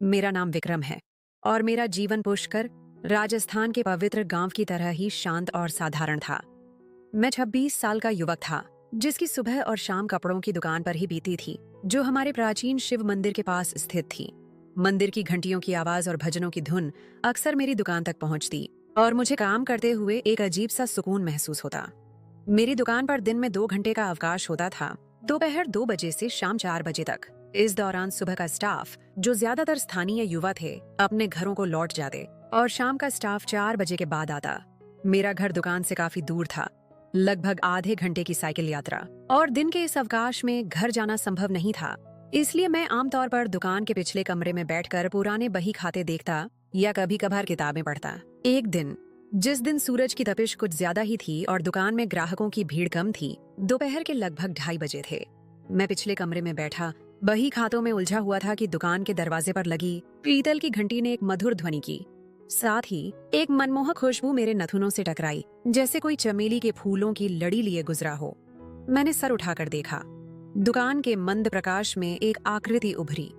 मेरा नाम विक्रम है और मेरा जीवन पुष्कर राजस्थान के पवित्र गांव की तरह ही शांत और साधारण था। मैं 26 साल का युवक था जिसकी सुबह और शाम कपड़ों की दुकान पर ही बीती थी, जो हमारे प्राचीन शिव मंदिर के पास स्थित थी। मंदिर की घंटियों की आवाज और भजनों की धुन अक्सर मेरी दुकान तक पहुंचती और मुझे काम करते हुए एक अजीब सा सुकून महसूस होता। मेरी दुकान पर दिन में 2 घंटे का अवकाश होता था, दोपहर 2 बजे से शाम 4 बजे तक। इस दौरान सुबह का स्टाफ, जो ज्यादातर स्थानीय युवा थे, अपने घरों को लौट जाते और शाम का स्टाफ 4 बजे के बाद आता। मेरा घर दुकान से काफी दूर था, लगभग आधे घंटे की साइकिल यात्रा, और दिन के इस अवकाश में घर जाना संभव नहीं था। इसलिए मैं आमतौर पर दुकान के पिछले कमरे में बैठकर पुराने बही खाते देखता या कभी कभार किताबें पढ़ता। एक दिन, जिस दिन सूरज की तपिश कुछ ज्यादा ही थी और दुकान में ग्राहकों की भीड़ कम थी, दोपहर के लगभग 2:30 बजे थे। मैं पिछले कमरे में बैठा बही खातों में उलझा हुआ था कि दुकान के दरवाजे पर लगी पीतल की घंटी ने एक मधुर ध्वनि की। साथ ही एक मनमोहक खुशबू मेरे नथुनों से टकराई, जैसे कोई चमेली के फूलों की लड़ी लिए गुजरा हो। मैंने सर उठाकर देखा। दुकान के मंद प्रकाश में एक आकृति उभरी।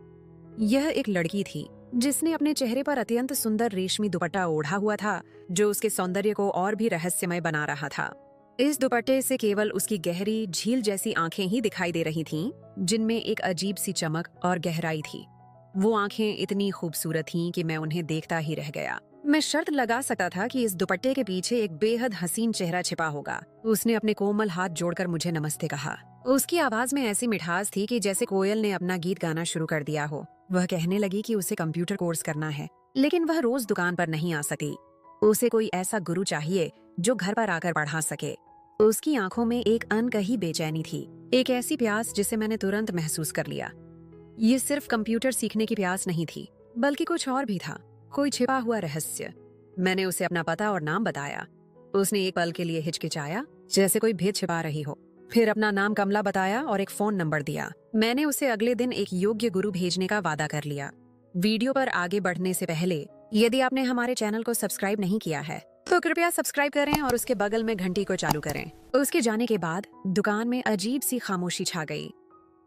यह एक लड़की थी जिसने अपने चेहरे पर अत्यंत सुंदर रेशमी दुपट्टा ओढ़ा हुआ था, जो उसके सौंदर्य को और भी रहस्यमय बना रहा था। इस दुपट्टे से केवल उसकी गहरी झील जैसी आंखें ही दिखाई दे रही थीं, जिनमें एक अजीब सी चमक और गहराई थी। वो आंखें इतनी खूबसूरत थीं कि मैं उन्हें देखता ही रह गया। मैं शर्त लगा सकता था कि इस दुपट्टे के पीछे एक बेहद हसीन चेहरा छिपा होगा। उसने अपने कोमल हाथ जोड़कर मुझे नमस्ते कहा। उसकी आवाज में ऐसी मिठास थी कि जैसे कोयल ने अपना गीत गाना शुरू कर दिया हो। वह कहने लगी कि उसे कंप्यूटर कोर्स करना है, लेकिन वह रोज दुकान पर नहीं आ सकती। उसे कोई ऐसा गुरु चाहिए जो घर पर आकर पढ़ा सके। उसकी आंखों में एक अनकही बेचैनी थी, एक ऐसी प्यास जिसे मैंने तुरंत महसूस कर लिया। ये सिर्फ कंप्यूटर सीखने की प्यास नहीं थी, बल्कि कुछ और भी था, कोई छिपा हुआ रहस्य। मैंने उसे अपना पता और नाम बताया। उसने एक पल के लिए हिचकिचाया, जैसे कोई भेद छिपा रही हो। फिर अपना नाम कमला बताया और एक फोन नंबर दिया। मैंने उसे अगले दिन एक योग्य गुरु भेजने का वादा कर लिया। वीडियो पर आगे बढ़ने से पहले, यदि आपने हमारे चैनल को सब्सक्राइब नहीं किया है तो कृपया सब्सक्राइब करें और उसके बगल में घंटी को चालू करें। उसके जाने के बाद दुकान में अजीब सी खामोशी छा गई।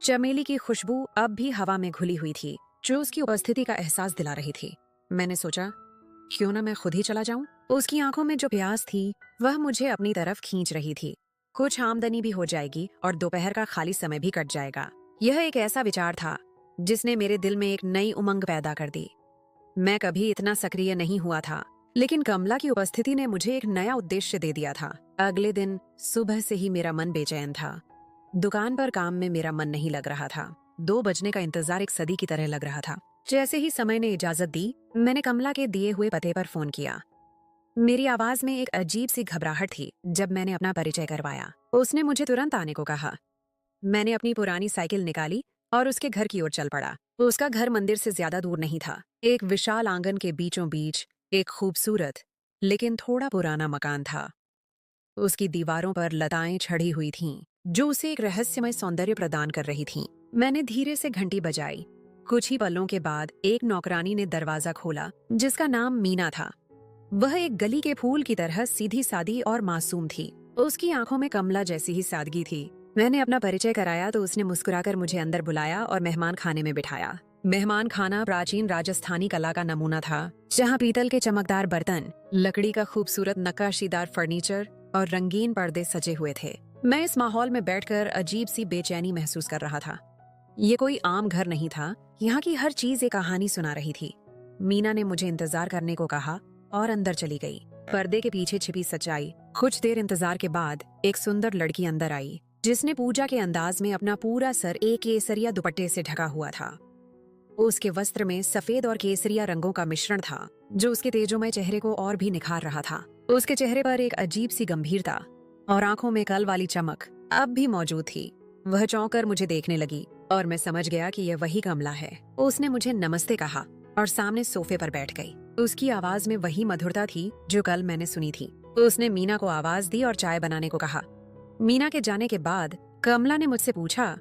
चमेली की खुशबू अब भी हवा में घुली हुई थी, जो उसकी उपस्थिति का एहसास दिला रही थी। मैंने सोचा, क्यों ना मैं खुद ही चला जाऊं। उसकी आंखों में जो प्यास थी वह मुझे अपनी तरफ खींच रही थी। कुछ आमदनी भी हो जाएगी और दोपहर का खाली समय भी कट जाएगा। यह एक ऐसा विचार था जिसने मेरे दिल में एक नई उमंग पैदा कर दी। मैं कभी इतना सक्रिय नहीं हुआ था, लेकिन कमला की उपस्थिति ने मुझे एक नया उद्देश्य दे दिया था। अगले दिन सुबह से ही मेरा मन बेचैन था। दुकान पर काम में मेरा मन नहीं लग रहा था। 2 बजने का इंतजार एक सदी की तरह लग रहा था। जैसे ही समय ने इजाजत दी, मैंने कमला के दिए हुए पते पर फोन किया। मेरी आवाज में एक अजीब सी घबराहट थी जब मैंने अपना परिचय करवाया। उसने मुझे तुरंत आने को कहा। मैंने अपनी पुरानी साइकिल निकाली और उसके घर की ओर चल पड़ा। उसका घर मंदिर से ज्यादा दूर नहीं था। एक विशाल आंगन के बीचों बीच एक खूबसूरत लेकिन थोड़ा पुराना मकान था। उसकी दीवारों पर लताएं चढ़ी हुई थीं, जो उसे एक रहस्यमय सौंदर्य प्रदान कर रही थीं। मैंने धीरे से घंटी बजाई। कुछ ही पलों के बाद एक नौकरानी ने दरवाजा खोला, जिसका नाम मीना था। वह एक गली के फूल की तरह सीधी सादी और मासूम थी। उसकी आंखों में कमला जैसी ही सादगी थी। मैंने अपना परिचय कराया तो उसने मुस्कुराकर मुझे अंदर बुलाया और मेहमान खाने में बिठाया। मेहमान खाना प्राचीन राजस्थानी कला का नमूना था, जहाँ पीतल के चमकदार बर्तन, लकड़ी का खूबसूरत नक्काशीदार फर्नीचर और रंगीन पर्दे सजे हुए थे। मैं इस माहौल में बैठकर अजीब सी बेचैनी महसूस कर रहा था। ये कोई आम घर नहीं था, यहाँ की हर चीज एक कहानी सुना रही थी। मीना ने मुझे इंतजार करने को कहा और अंदर चली गई। पर्दे के पीछे छिपी सच्चाई। कुछ देर इंतजार के बाद एक सुंदर लड़की अंदर आई, जिसने पूजा के अंदाज में अपना पूरा सर एक केसरिया दुपट्टे से ढका हुआ था। उसके वस्त्र में सफेद और केसरिया रंगों का मिश्रण था, जो उसके तेजोमय चेहरे को और भी निखार रहा था। उसके चेहरे पर एक अजीब सी गंभीरता और आंखों में कल वाली चमक अब भी मौजूद थी। वह चौंक कर मुझे देखने लगी और मैं समझ गया कि यह वही कमला है। उसने मुझे नमस्ते कहा और सामने सोफे पर बैठ गई। उसकी आवाज में वही मधुरता थी जो कल मैंने सुनी थी। उसने मीना को आवाज दी और चाय बनाने को कहा। मीना के जाने के बाद कमला ने मुझसे पूछा,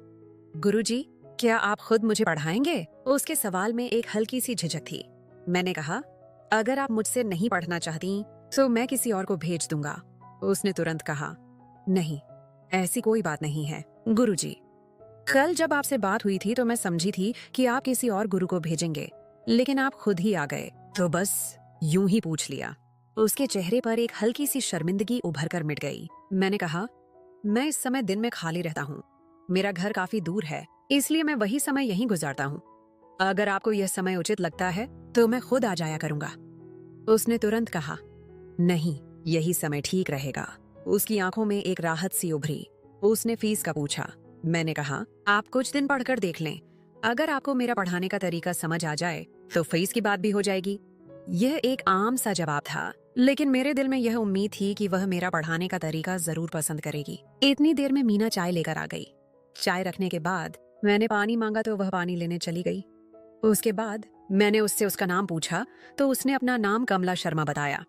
गुरुजी, क्या आप खुद मुझे पढ़ाएंगे? उसके सवाल में एक हल्की सी झिझक थी। मैंने कहा, अगर आप मुझसे नहीं पढ़ना चाहती तो मैं किसी और को भेज दूंगा। उसने तुरंत कहा, नहीं, ऐसी कोई बात नहीं है गुरुजी। कल जब आपसे बात हुई थी तो मैं समझी थी कि आप किसी और गुरु को भेजेंगे, लेकिन आप खुद ही आ गए तो बस यूं ही पूछ लिया। उसके चेहरे पर एक हल्की सी शर्मिंदगी उभर कर मिट गई। मैंने कहा, मैं इस समय दिन में खाली रहता हूँ। मेरा घर काफी दूर है, इसलिए मैं वही समय यहीं गुजारता हूँ। अगर आपको यह समय उचित लगता है तो मैं खुद आ जाया करूंगा। उसने तुरंत कहा, नहीं, यही समय ठीक रहेगा। उसकी आंखों में एक राहत सी उभरी। उसने फीस का पूछा। मैंने कहा, आप कुछ दिन पढ़कर देख लें। अगर आपको मेरा पढ़ाने का तरीका समझ आ जाए तो फीस की बात भी हो जाएगी। यह एक आम सा जवाब था, लेकिन मेरे दिल में यह उम्मीद थी कि वह मेरा पढ़ाने का तरीका जरूर पसंद करेगी। इतनी देर में मीना चाय लेकर आ गई। चाय रखने के बाद मैंने पानी मांगा तो वह पानी लेने चली गई। उसके बाद मैंने उससे उसका नाम पूछा तो उसने अपना नाम कमला शर्मा बताया।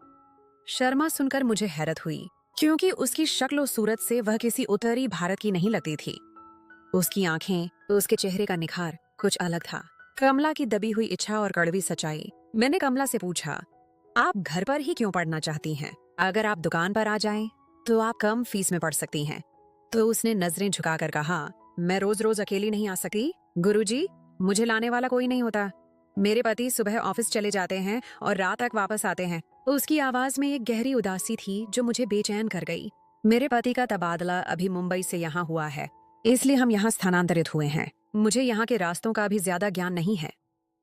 शर्मा सुनकर मुझे हैरत हुई, क्योंकि उसकी शक्ल और सूरत से वह किसी उत्तरी भारत की नहीं लगती थी। उसकी आंखें, उसके चेहरे का निखार कुछ अलग था। कमला की दबी हुई इच्छा और कड़वी सच्चाई। मैंने कमला से पूछा, आप घर पर ही क्यों पढ़ना चाहती हैं? अगर आप दुकान पर आ जाएं, तो आप कम फीस में पढ़ सकती हैं। तो उसने नजरें झुकाकर कहा, मैं रोज रोज अकेली नहीं आ सकती गुरुजी, मुझे लाने वाला कोई नहीं होता। मेरे पति सुबह ऑफिस चले जाते हैं और रात तक वापस आते हैं। उसकी आवाज में एक गहरी उदासी थी जो मुझे बेचैन कर गई। मेरे पति का तबादला अभी मुंबई से यहाँ हुआ है, इसलिए हम यहाँ स्थानांतरित हुए हैं। मुझे यहाँ के रास्तों का भी ज्यादा ज्ञान नहीं है।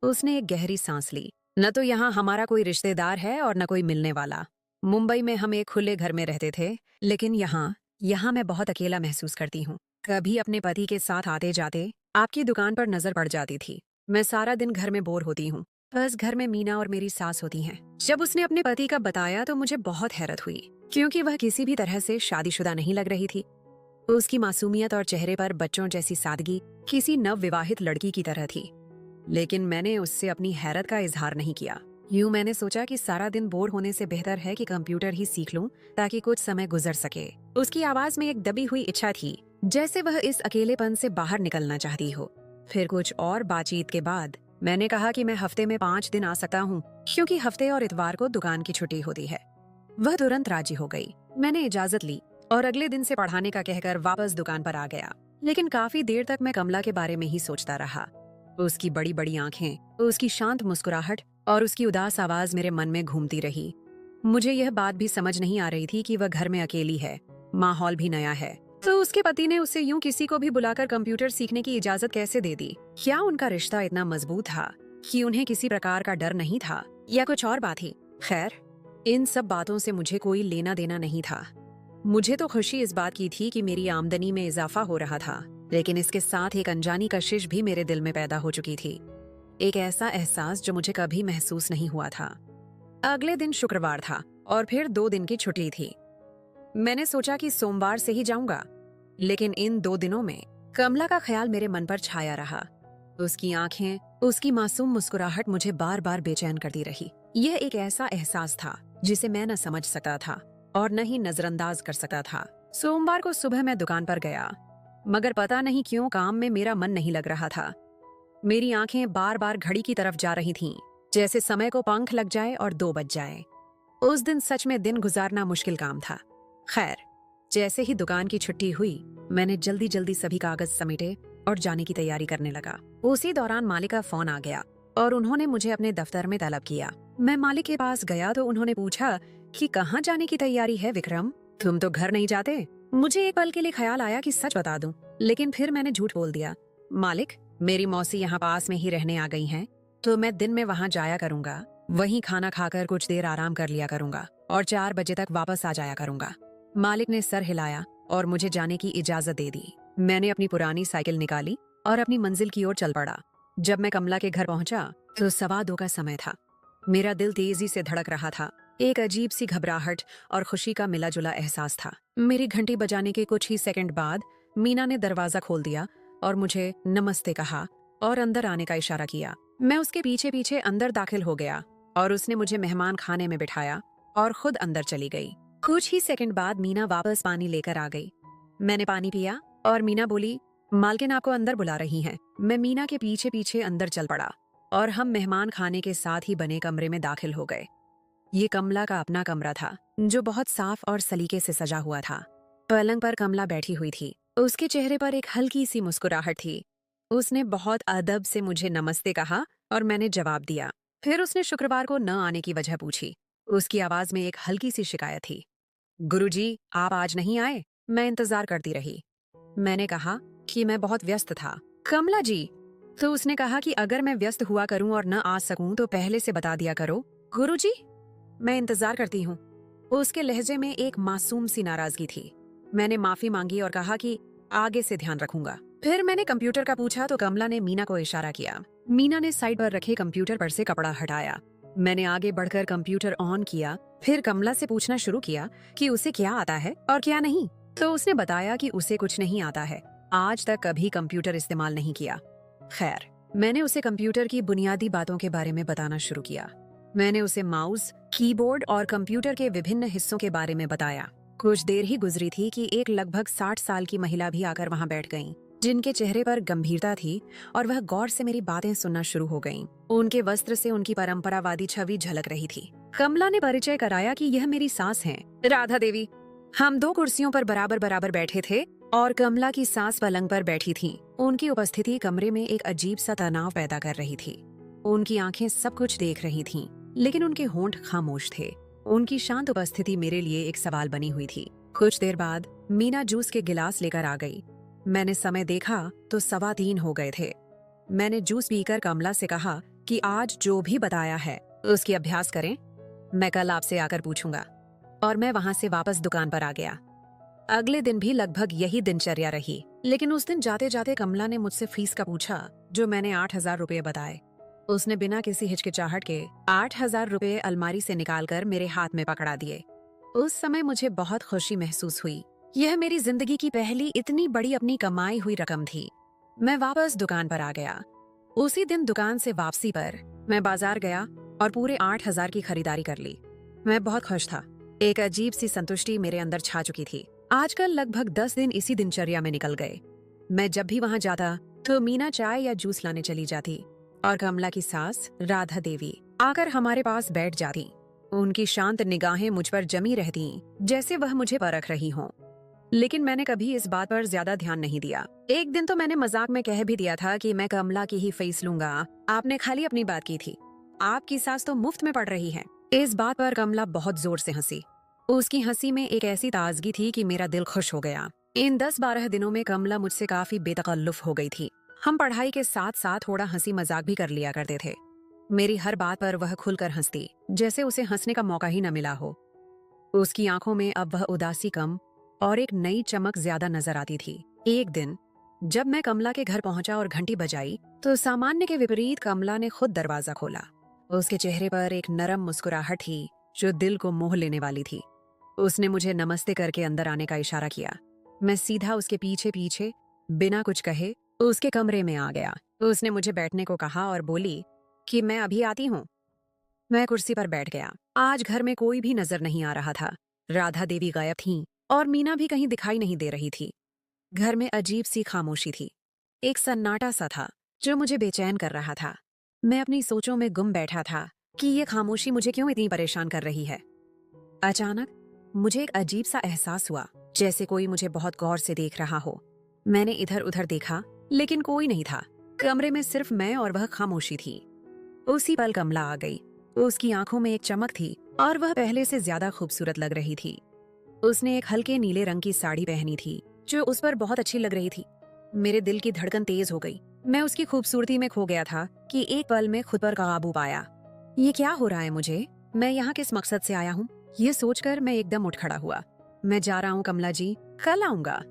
उसने एक गहरी सांस ली। न तो यहाँ हमारा कोई रिश्तेदार है और न कोई मिलने वाला। मुंबई में हम एक खुले घर में रहते थे, लेकिन यहाँ मैं बहुत अकेला महसूस करती हूँ। कभी अपने पति के साथ आते जाते आपकी दुकान पर नजर पड़ जाती थी। मैं सारा दिन घर में बोर होती हूँ। बस घर में मीना और मेरी सास होती हैं। जब उसने अपने पति का बताया तो मुझे बहुत हैरत हुई, क्योंकि वह किसी भी तरह से शादीशुदा नहीं लग रही थी। उसकी मासूमियत और चेहरे पर बच्चों जैसी सादगी किसी नवविवाहित लड़की की तरह थी। लेकिन मैंने उससे अपनी हैरत का इजहार नहीं किया। यूं मैंने सोचा कि सारा दिन बोर होने से बेहतर है कि कंप्यूटर ही सीख लूं, ताकि कुछ समय गुजर सके। उसकी आवाज में एक दबी हुई इच्छा थी, जैसे वह इस अकेलेपन से बाहर निकलना चाहती हो। फिर कुछ और बातचीत के बाद मैंने कहा कि मैं हफ्ते में 5 दिन आ सकता हूँ, क्योंकि हफ्ते और इतवार को दुकान की छुट्टी होती है। वह तुरंत राजी हो गई। मैंने इजाजत ली और अगले दिन से पढ़ाने का कहकर वापस दुकान पर आ गया। लेकिन काफी देर तक मैं कमला के बारे में ही सोचता रहा। उसकी बड़ी बड़ी आंखें, उसकी शांत मुस्कुराहट और उसकी उदास आवाज मेरे मन में घूमती रही। मुझे यह बात भी समझ नहीं आ रही थी कि वह घर में अकेली है, माहौल भी नया है, तो उसके पति ने उसे यूं किसी को भी बुलाकर कंप्यूटर सीखने की इजाजत कैसे दे दी? क्या उनका रिश्ता इतना मजबूत था कि उन्हें किसी प्रकार का डर नहीं था, या कुछ और बात थी? खैर, इन सब बातों से मुझे कोई लेना देना नहीं था। मुझे तो खुशी इस बात की थी कि मेरी आमदनी में इजाफा हो रहा था, लेकिन इसके साथ एक अनजानी कशिश भी मेरे दिल में पैदा हो चुकी थी। एक ऐसा एहसास जो मुझे कभी महसूस नहीं हुआ था। अगले दिन शुक्रवार था और फिर 2 दिन की छुट्टी थी। मैंने सोचा कि सोमवार से ही जाऊंगा, लेकिन इन 2 दिनों में कमला का ख्याल मेरे मन पर छाया रहा। उसकी आंखें, उसकी मासूम मुस्कुराहट मुझे बार बार बेचैन करती रही। यह एक ऐसा एहसास था जिसे मैं न समझ सकता था और न ही नजरअंदाज कर सकता था। सोमवार को सुबह मैं दुकान पर गया, मगर पता नहीं क्यों काम में मेरा मन नहीं लग रहा था। मेरी आंखें बार बार घड़ी की तरफ जा रही थीं, जैसे समय को पंख लग जाए और 2 बज जाए। उस दिन सच में दिन गुजारना मुश्किल काम था। खैर, जैसे ही दुकान की छुट्टी हुई, मैंने जल्दी जल्दी सभी कागज समेटे और जाने की तैयारी करने लगा। उसी दौरान मालिक का फोन आ गया और उन्होंने मुझे अपने दफ्तर में तलब किया। मैं मालिक के पास गया तो उन्होंने पूछा कि कहाँ जाने की तैयारी है विक्रम? तुम तो घर नहीं जाते? मुझे एक पल के लिए ख्याल आया कि सच बता दूं, लेकिन फिर मैंने झूठ बोल दिया। मालिक, मेरी मौसी यहाँ पास में ही रहने आ गई हैं, तो मैं दिन में वहाँ जाया करूंगा। वहीं खाना खाकर कुछ देर आराम कर लिया करूंगा और 4 बजे तक वापस आ जाया करूंगा। मालिक ने सर हिलाया और मुझे जाने की इजाजत दे दी। मैंने अपनी पुरानी साइकिल निकाली और अपनी मंजिल की ओर चल पड़ा। जब मैं कमला के घर पहुंचा तो 2:15 का समय था। मेरा दिल तेजी से धड़क रहा था। एक अजीब सी घबराहट और खुशी का मिला जुला एहसास था। मेरी घंटी बजाने के कुछ ही सेकंड बाद मीना ने दरवाजा खोल दिया और मुझे नमस्ते कहा और अंदर आने का इशारा किया। मैं उसके पीछे पीछे अंदर दाखिल हो गया और उसने मुझे मेहमान खाने में बिठाया और खुद अंदर चली गई। कुछ ही सेकंड बाद मीना वापस पानी लेकर आ गई। मैंने पानी पिया और मीना बोली, मालकिन आपको अंदर बुला रही हैं। मैं मीना के पीछे पीछे अंदर चल पड़ा और हम मेहमान खाने के साथ ही बने कमरे में दाखिल हो गए। ये कमला का अपना कमरा था, जो बहुत साफ और सलीके से सजा हुआ था। पलंग पर कमला बैठी हुई थी। उसके चेहरे पर एक हल्की सी मुस्कुराहट थी। उसने बहुत अदब से मुझे नमस्ते कहा और मैंने जवाब दिया। फिर उसने शुक्रवार को न आने की वजह पूछी। उसकी आवाज में एक हल्की सी शिकायत थी। गुरुजी, आप आज नहीं आए? मैं इंतजार करती रही। मैंने कहा कि मैं बहुत व्यस्त था। कमला जी, तो उसने कहा कि अगर मैं व्यस्त हुआ करूं और न आ सकूं तो पहले से बता दिया करो। गुरुजी, मैं इंतजार करती हूँ। उसके लहजे में एक मासूम सी नाराजगी थी। मैंने माफी मांगी और कहा कि आगे से ध्यान रखूंगा। फिर मैंने कंप्यूटर का पूछा तो कमला ने मीना को इशारा किया। मीना ने साइड पर रखे कंप्यूटर पर से कपड़ा हटाया। मैंने आगे बढ़कर कंप्यूटर ऑन किया, फिर कमला से पूछना शुरू किया कि उसे क्या आता है और क्या नहीं। तो उसने बताया कि उसे कुछ नहीं आता है, आज तक कभी कंप्यूटर इस्तेमाल नहीं किया। खैर, मैंने उसे कंप्यूटर की बुनियादी बातों के बारे में बताना शुरू किया। मैंने उसे माउस, कीबोर्ड और कंप्यूटर के विभिन्न हिस्सों के बारे में बताया। कुछ देर ही गुजरी थी कि एक लगभग 60 साल की महिला भी आकर वहां बैठ गईं, जिनके चेहरे पर गंभीरता थी और वह गौर से मेरी बातें सुनना शुरू हो गईं। उनके वस्त्र से उनकी परंपरावादी छवि झलक रही थी। कमला ने परिचय कराया कि यह मेरी सास हैं, राधा देवी। हम 2 कुर्सियों पर बराबर बराबर बैठे थे और कमला की सास पलंग पर बैठी थी। उनकी उपस्थिति कमरे में एक अजीब सा तनाव पैदा कर रही थी। उनकी आंखें सब कुछ देख रही थीं, लेकिन उनके होंठ खामोश थे। उनकी शांत उपस्थिति मेरे लिए एक सवाल बनी हुई थी। कुछ देर बाद मीना जूस के गिलास लेकर आ गई। मैंने समय देखा तो 3:15 हो गए थे। मैंने जूस पीकर कमला से कहा कि आज जो भी बताया है उसकी अभ्यास करें। मैं कल आपसे आकर पूछूंगा। और मैं वहां से वापस दुकान पर आ गया। अगले दिन भी लगभग यही दिनचर्या रही, लेकिन उस दिन जाते जाते कमला ने मुझसे फीस का पूछा, जो मैंने 8,000 रुपये बताए। उसने बिना किसी हिचकिचाहट के 8,000 रुपये अलमारी से निकालकर मेरे हाथ में पकड़ा दिए। उस समय मुझे बहुत खुशी महसूस हुई। यह मेरी जिंदगी की पहली इतनी बड़ी अपनी कमाई हुई रकम थी। मैं वापस दुकान पर आ गया। उसी दिन दुकान से वापसी पर मैं बाजार गया और पूरे 8,000 की खरीदारी कर ली। मैं बहुत खुश था। एक अजीब सी संतुष्टि मेरे अंदर छा चुकी थी। आजकल लगभग 10 दिन इसी दिनचर्या में निकल गए। मैं जब भी वहां जाता तो मीना चाय या जूस लाने चली जाती और कमला की सास राधा देवी आकर हमारे पास बैठ जाती। उनकी शांत निगाहें मुझ पर जमी रहती, जैसे वह मुझे परख रही हों। लेकिन मैंने कभी इस बात पर ज्यादा ध्यान नहीं दिया। एक दिन तो मैंने मजाक में कह भी दिया था कि मैं कमला की ही फीस लूंगा, आपने खाली अपनी बात की थी, आपकी सास तो मुफ्त में पढ़ रही है। इस बात पर कमला बहुत जोर से हंसी। उसकी हंसी में एक ऐसी ताजगी थी कि मेरा दिल खुश हो गया। इन 10-12 दिनों में कमला मुझसे काफी बेतकल्लुफ हो गई थी। हम पढ़ाई के साथ साथ थोड़ा हंसी मजाक भी कर लिया करते थे। मेरी हर बात पर वह खुलकर हंसती, जैसे उसे हंसने का मौका ही न मिला हो। उसकी आंखों में अब वह उदासी कम और एक नई चमक ज्यादा नजर आती थी। एक दिन जब मैं कमला के घर पहुंचा और घंटी बजाई तो सामान्य के विपरीत कमला ने खुद दरवाजा खोला। उसके चेहरे पर एक नरम मुस्कुराहट थी जो दिल को मोह लेने वाली थी। उसने मुझे नमस्ते करके अंदर आने का इशारा किया। मैं सीधा उसके पीछे पीछे बिना कुछ कहे उसके कमरे में आ गया। उसने मुझे बैठने को कहा और बोली कि मैं अभी आती हूँ। मैं कुर्सी पर बैठ गया। आज घर में कोई भी नजर नहीं आ रहा था। राधा देवी गायब थीं और मीना भी कहीं दिखाई नहीं दे रही थी। घर में अजीब सी खामोशी थी। एक सन्नाटा सा था जो मुझे बेचैन कर रहा था। मैं अपनी सोचों में गुम बैठा था कि ये खामोशी मुझे क्यों इतनी परेशान कर रही है। अचानक मुझे एक अजीब सा एहसास हुआ, जैसे कोई मुझे बहुत गौर से देख रहा हो। मैंने इधर उधर देखा, लेकिन कोई नहीं था। कमरे में सिर्फ मैं और वह खामोशी थी। उसी पल कमला आ गई। उसकी आंखों में एक चमक थी और वह पहले से ज्यादा खूबसूरत लग रही थी। उसने एक हल्के नीले रंग की साड़ी पहनी थी जो उस पर बहुत अच्छी लग रही थी। मेरे दिल की धड़कन तेज हो गई। मैं उसकी खूबसूरती में खो गया था कि एक पल में खुद पर काबू पाया। ये क्या हो रहा है मुझे? मैं यहाँ किस मकसद से आया हूँ? ये सोचकर मैं एकदम उठ खड़ा हुआ। मैं जा रहा हूँ कमला जी, कल आऊंगा।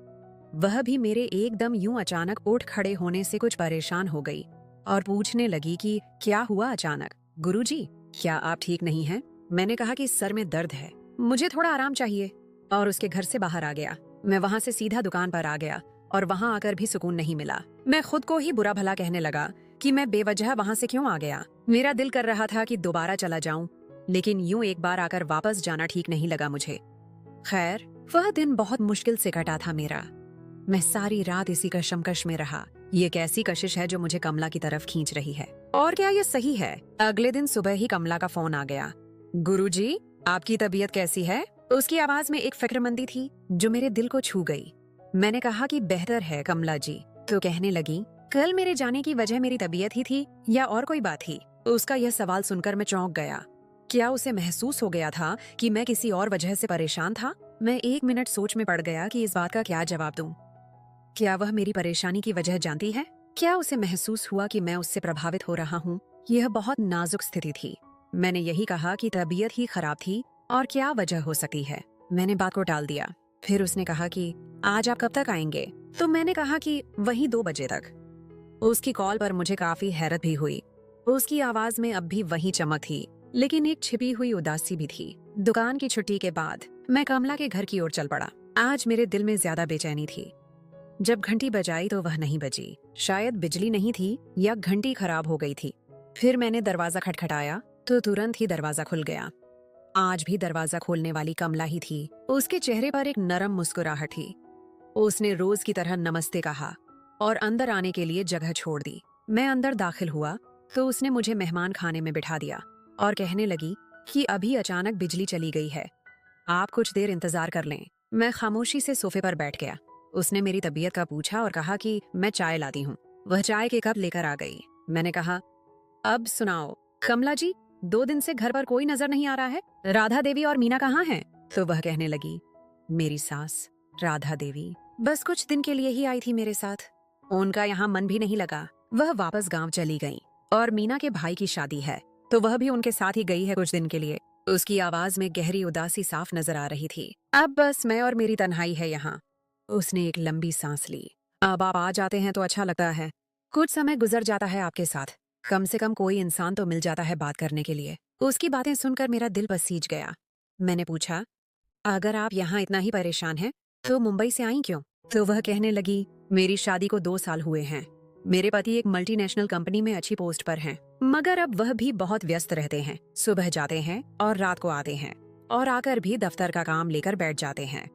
वह भी मेरे एकदम यूं अचानक उठ खड़े होने से कुछ परेशान हो गई और पूछने लगी कि क्या हुआ अचानक? गुरुजी, क्या आप ठीक नहीं हैं? मैंने कहा कि सर में दर्द है, मुझे थोड़ा आराम चाहिए, और उसके घर से बाहर आ गया। मैं वहां से सीधा दुकान पर आ गया और वहां आकर भी सुकून नहीं मिला। मैं खुद को ही बुरा भला कहने लगा कि मैं बेवजह वहां से क्यों आ गया। मेरा दिल कर रहा था कि दोबारा चला जाऊं, लेकिन यूं एक बार आकर वापस जाना ठीक नहीं लगा मुझे। खैर, वह दिन बहुत मुश्किल से कटा था मेरा। मैं सारी रात इसी कशमकश में रहा। ये कैसी कशिश है जो मुझे कमला की तरफ खींच रही है, और क्या ये सही है? अगले दिन सुबह ही कमला का फोन आ गया। गुरुजी, आपकी तबीयत कैसी है? उसकी आवाज में एक फिक्रमंदी थी जो मेरे दिल को छू गई। मैंने कहा कि बेहतर है कमला जी। तो कहने लगी कल मेरे जाने की वजह मेरी तबीयत ही थी या और कोई बात थी? उसका यह सवाल सुनकर मैं चौंक गया। क्या उसे महसूस हो गया था कि मैं किसी और वजह से परेशान था? मैं 1 मिनट सोच में पड़ गया कि इस बात का क्या जवाब दूं। क्या वह मेरी परेशानी की वजह जानती है? क्या उसे महसूस हुआ कि मैं उससे प्रभावित हो रहा हूँ? यह बहुत नाजुक स्थिति थी। मैंने यही कहा कि तबीयत ही खराब थी और क्या वजह हो सकती है। मैंने बात को टाल दिया। फिर उसने कहा कि आज आप कब तक आएंगे? तो मैंने कहा कि वही 2 बजे तक। उसकी कॉल पर मुझे काफी हैरत भी हुई। उसकी आवाज में अब भी वही चमक थी, लेकिन एक छिपी हुई उदासी भी थी। दुकान की छुट्टी के बाद मैं कमला के घर की ओर चल पड़ा। आज मेरे दिल में ज्यादा बेचैनी थी। जब घंटी बजाई तो वह नहीं बजी। शायद बिजली नहीं थी या घंटी खराब हो गई थी। फिर मैंने दरवाजा खटखटाया तो तुरंत ही दरवाजा खुल गया। आज भी दरवाजा खोलने वाली कमला ही थी। उसके चेहरे पर एक नरम मुस्कुराहट थी। उसने रोज की तरह नमस्ते कहा और अंदर आने के लिए जगह छोड़ दी। मैं अंदर दाखिल हुआ तो उसने मुझे मेहमान खाने में बिठा दिया और कहने लगी कि अभी अचानक बिजली चली गई है, आप कुछ देर इंतजार कर लें। मैं खामोशी से सोफे पर बैठ गया। उसने मेरी तबीयत का पूछा और कहा कि मैं चाय लाती हूँ। वह चाय के कप लेकर आ गई। मैंने कहा, अब सुनाओ कमला जी, 2 दिन से घर पर कोई नजर नहीं आ रहा है। राधा देवी और मीना कहाँ हैं? तो वह कहने लगी, मेरी सास राधा देवी बस कुछ दिन के लिए ही आई थी मेरे साथ। उनका यहाँ मन भी नहीं लगा। वह वापस गांव चली गई और मीना के भाई की शादी है तो वह भी उनके साथ ही गई है कुछ दिन के लिए। उसकी आवाज में गहरी उदासी साफ नजर आ रही थी। अब बस मैं और मेरी तन्हाई है यहाँ। उसने एक लंबी सांस ली। अब आप आ जाते हैं तो अच्छा लगता है। कुछ समय गुजर जाता है आपके साथ। कम से कम कोई इंसान तो मिल जाता है बात करने के लिए। उसकी बातें सुनकर मेरा दिल पसीज गया। मैंने पूछा, अगर आप यहाँ इतना ही परेशान हैं तो मुंबई से आई क्यों? तो वह कहने लगी, मेरी शादी को 2 साल हुए हैं। मेरे पति एक मल्टीनेशनल कंपनी में अच्छी पोस्ट पर हैं, मगर अब वह भी बहुत व्यस्त रहते हैं। सुबह जाते हैं और रात को आते हैं और आकर भी दफ्तर का काम लेकर बैठ जाते हैं।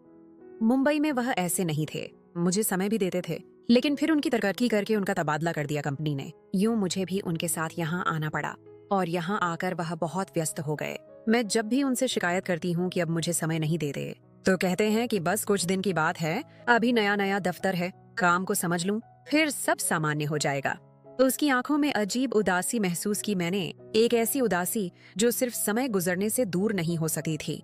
मुंबई में वह ऐसे नहीं थे, मुझे समय भी देते थे, लेकिन फिर उनकी तरक्की करके उनका तबादला कर दिया कंपनी ने। यूं मुझे भी उनके साथ यहाँ आना पड़ा और यहाँ आकर वह बहुत व्यस्त हो गए। मैं जब भी उनसे शिकायत करती हूँ कि अब मुझे समय नहीं देते तो कहते हैं कि बस कुछ दिन की बात है, अभी नया नया दफ्तर है, काम को समझ लूं फिर सब सामान्य हो जाएगा। उसकी आंखों में अजीब उदासी महसूस की मैंने, एक ऐसी उदासी जो सिर्फ समय गुजरने से दूर नहीं हो सकती थी।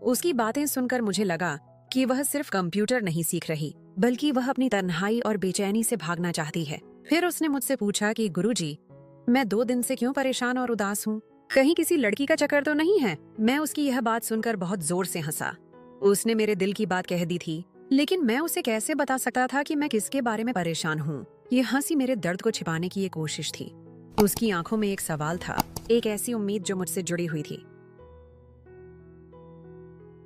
उसकी बातें सुनकर मुझे लगा कि वह सिर्फ कंप्यूटर नहीं सीख रही, बल्कि वह अपनी तन्हाई और बेचैनी से भागना चाहती है। फिर उसने मुझसे पूछा कि गुरुजी, मैं 2 दिन से क्यों परेशान और उदास हूँ? कहीं किसी लड़की का चक्कर तो नहीं है? मैं उसकी यह बात सुनकर बहुत जोर से हंसा। उसने मेरे दिल की बात कह दी थी, लेकिन मैं उसे कैसे बता सकता था कि मैं किसके बारे में परेशान हूँ? ये हंसी मेरे दर्द को छिपाने की एक कोशिश थी। उसकी आंखों में एक सवाल था, एक ऐसी उम्मीद जो मुझसे जुड़ी हुई थी।